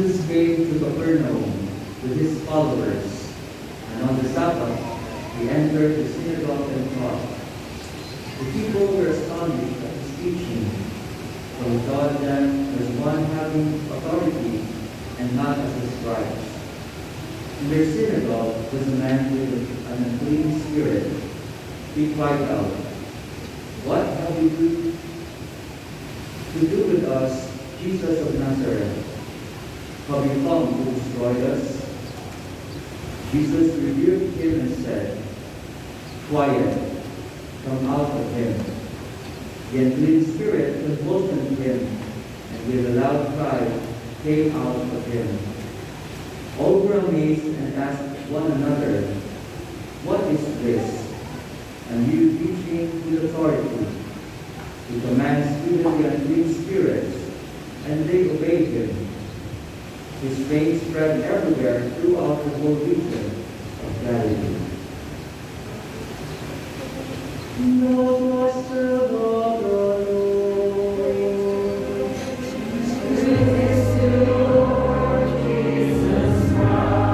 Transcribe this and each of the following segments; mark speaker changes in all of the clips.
Speaker 1: Jesus came to Capernaum with his followers, and on the Sabbath he entered the synagogue and taught. The people were astonished at his teaching, for he taught them as one having authority and not as the scribes. In their synagogue was a man with an unclean spirit. He cried out, "What have you to do with us, Jesus of Nazareth? Have you come to destroy us?" Jesus rebuked him and said, "Quiet, come out of him." The unclean spirit convulsioned him, and with a loud cry came out of him. All were amazed and asked one another, "What is this?" And he teaching with authority. He commands even the unclean spirits, and they obey him. His fame spread everywhere throughout the whole region of Galilee. The gospel of the Lord. Praise to Lord Jesus Christ.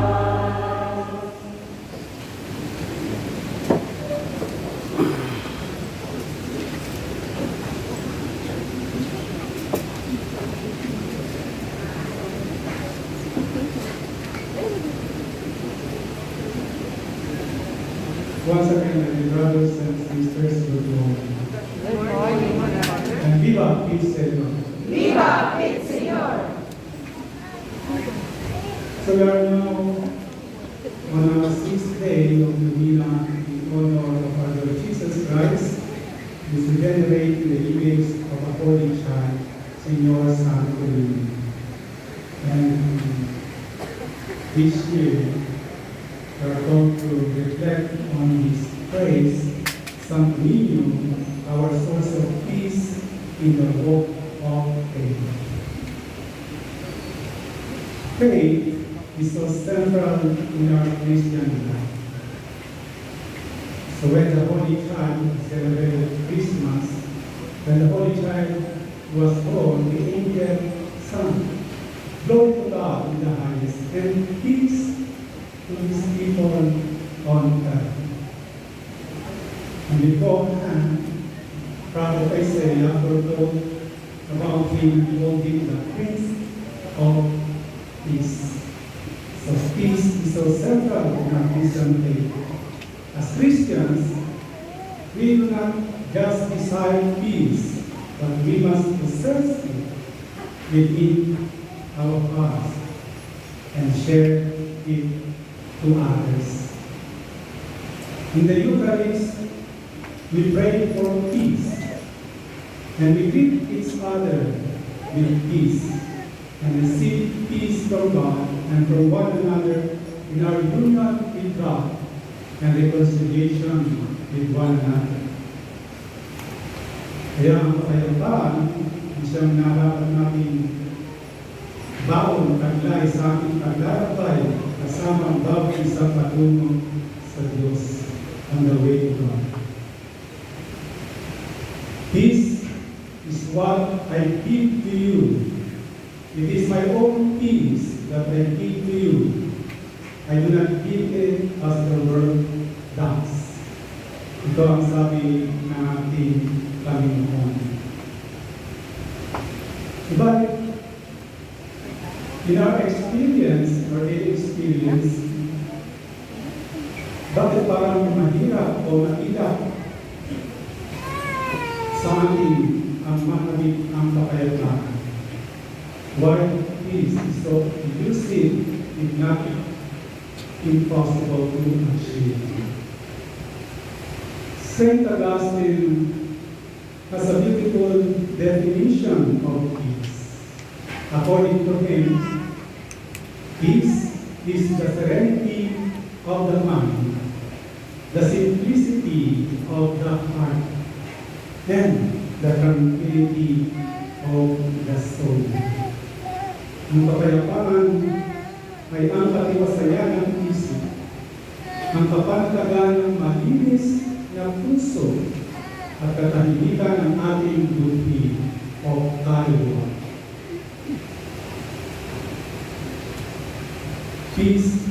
Speaker 2: Once again, my brothers and sisters, good morning.
Speaker 3: Good morning, Father.
Speaker 2: And viva el Señor.
Speaker 3: Viva el Señor!
Speaker 2: So we are now on our sixth day of the Vila in honor of our Lord Jesus Christ, who is venerated in the image of a holy child, Señor San Pellegrini. And this year, we are going to reflect on his praise, San Benigno, our source of peace in the walk of faith. Faith is so central in our Christian life. So when the Holy Child celebrated Christmas, when the Holy Child was born, the angel sang, "Glory to God in the highest, and peace to his people on earth." And beforehand, Prophet Isaiah foretold about him, called him the Prince of Peace. So peace is so central in our Christian faith. As Christians, we do not just desire peace, but we must possess it within our hearts and share it to others. In the Eucharist, we pray for peace, and we greet each other with peace, and receive peace from God and from one another in our union with God and reconciliation with one another. Kaya ang kapayapaan ang siyang narapat natin baon taglay sa ating paglalakbay kasama ang bawat isang patungo sa Diyos on the way to God. This is what I give to you. It is my own peace that I give to you. I do not give it as the world does. Ito ang sabi ng ating Panginoon. But in our experience, or daily experience, bakit parang mahirap o mahirap sa atin ang makamit ang kapayapaan? Why peace is so elusive, if not impossible to achieve? Saint Augustine has a beautiful definition of peace. According to him, peace is the serenity of the mind, the simplicity of the heart, and the tranquility of the soul. Ang kapayapaan ay ang katiwasayan ng isip, ang kapanatagan ng malinis na puso, at katahimikan ng ating buhay o kaluluwa. Peace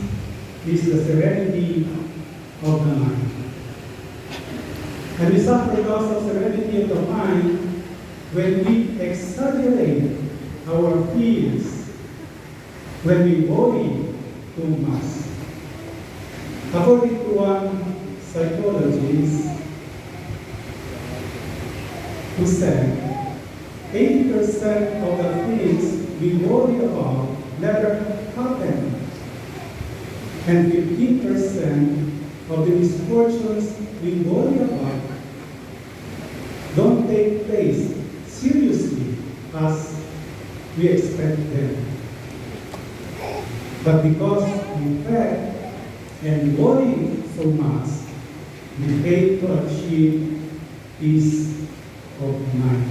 Speaker 2: is the serenity of the mind. And we suffer loss of serenity of the mind when we exaggerate our fears, when we worry too much. According to one psychologist who said, 80% of the things we worry about never happen, and 15% of the misfortunes we worry about don't take place seriously as we expect them. But because we fret and worry so much, we fail to achieve peace of mind.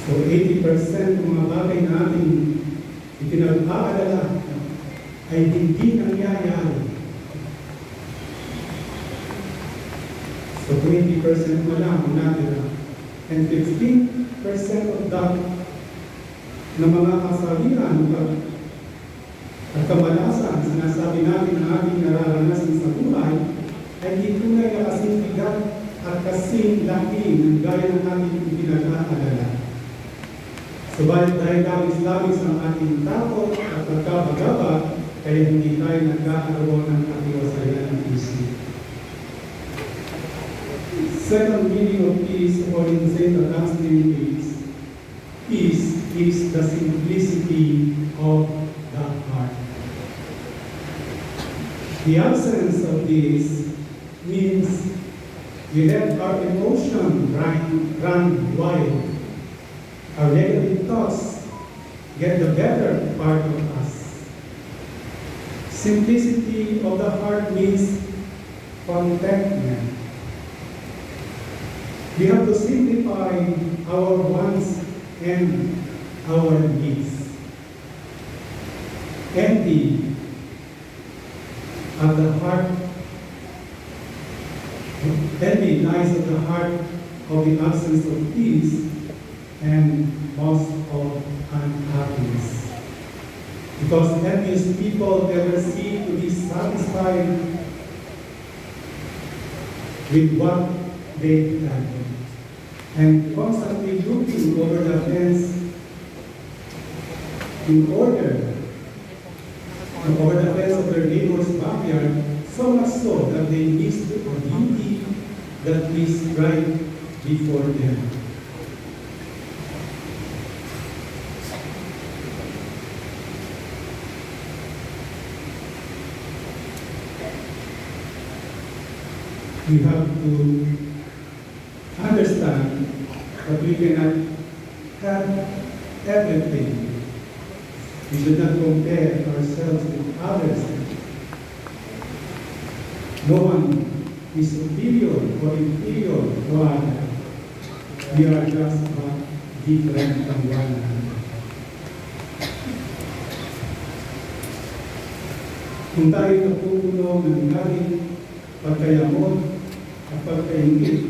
Speaker 2: So 80% ng mga bagay na ating ipinag-aalala ay hindi nangyayari. So 20% na lang ang natira. And 15% of that na mga kasabihan at kamalasan, sinasabi natin na ating nararanasan sa buhay, ay hindi tunay na kasing bigat at kasing laki ng gaya ng ating ipinag-aalala. Subalit dahil labis-labis ang ating takot at pagkabagaba, kaya hindi tayo nagkakaroon ng katiwasayan ng isip. Second meaning of peace, according to St. Augustine, is peace is the simplicity of the heart. The absence of this means we let our emotion run wild. Our negative thoughts get the better part of us. Simplicity of the heart means contentment. We have to simplify our wants and our needs. Envy at the heart. Envy lies at the heart of the absence of peace and most of unhappiness. Because envious people never seem to be satisfied with what they have, and constantly looking over the fence over the fence of their neighbor's backyard, so much so that they miss the beauty that is right before them. We have to understand that we cannot have everything. We should not compare ourselves with others. No one is superior or inferior to others. We are just different from one another. Kung tayo natutunan ng galing pagkayamot at pagkaingit,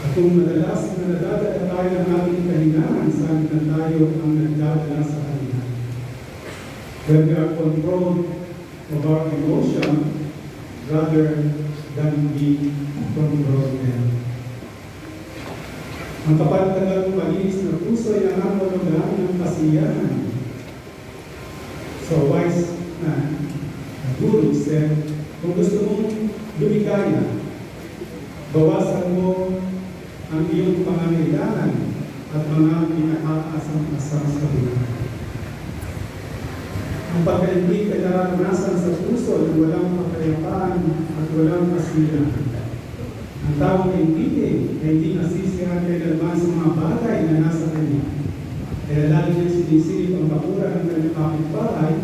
Speaker 2: at kung madalas na nadadala tayo ng ating kahinaan, saan na tayo ang nagdadala sa kanila. When we are controlled of our emotion rather than we control them. Ang kapal-tagal malinis na puso ay nangangulugan ng kasiyahan. So wise na guru said, kung gusto mong lumigaya, bawasan mo ang iyong pangangailangan at mga pinakaasang-asang sa buhay. Ang pagkaibig ay nararanasan sa puso na walang kapayapaan at walang kasiyahan. Ang taong kaibigan ay hindi nasisiyahan kailanman sa mga bagay na nasa kanya. Kaya lalo niya sinisilip ang kapura ng kanyang kapitbahay,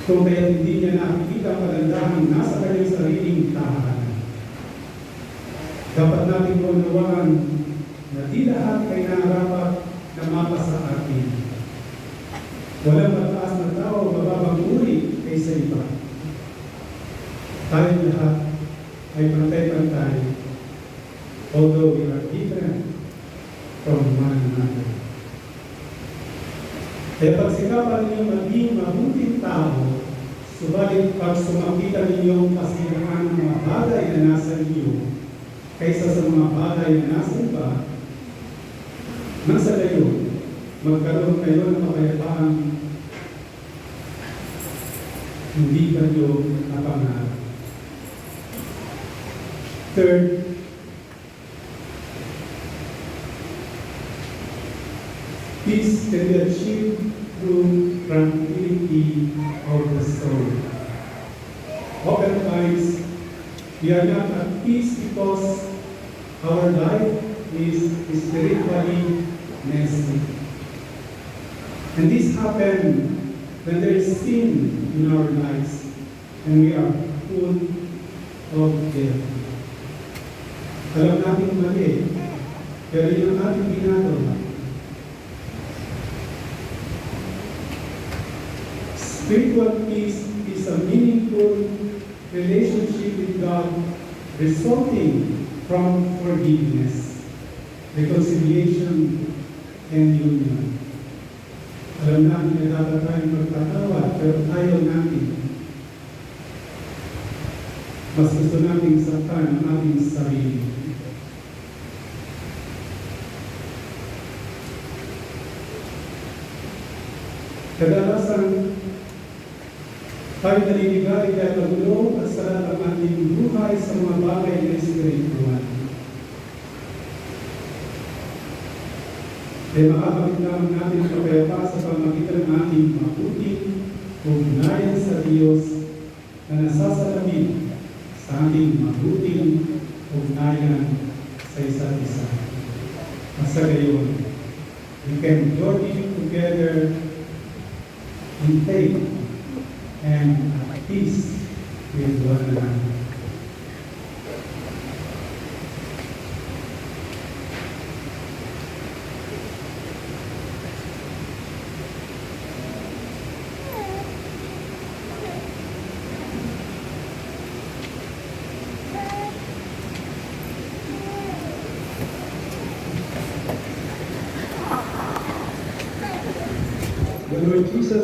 Speaker 2: kung kaya hindi niya nakikita ang kagandahan nasa kanyang sariling tahanan. Dapat natin unawaan na di lahat ay narapat na mapasa atin. Walang mataas na tao mababang uri kaysa iba. Tayo lahat ay pantay-pantay, although we are different from one another. pag-usapan ninyo maging mabuting tao, subalit pag sumakita ninyo kasiraan ng mga bagay na nasa inyo, kaysa sa mga bagay na nasa iba, nasa kayo, magkaroon kayo ng kapayapaan, hindi kayo napangarap. Third, peace can be achieved through tranquility of the soul. Oftentimes, we are not at peace because our life is spiritually messy. And this happens when there is sin in our lives and we are full of guilt. Alam natin mali, pero yun ang ating ginagawa. Spiritual peace is a meaningful relationship with God resulting from forgiveness, reconciliation, and union. Alam natin na dapat tayong magpatawad, pero ayaw natin. Mas gusto natin saktan ang ating sarili. Kadalasan, tayo naliligalig dahil magulo at sarap ang ating buhay sa mga bagay na espiritual. Kaya makakamit lamang natin ang kapayapaan sa pamagitan ng ating mabuting ugnayan sa Diyos na nasasalamin sa ating mabuting ugnayan sa isa't isa. At sa gayon, we can journey together in faith and at peace with one another. The Lord Jesus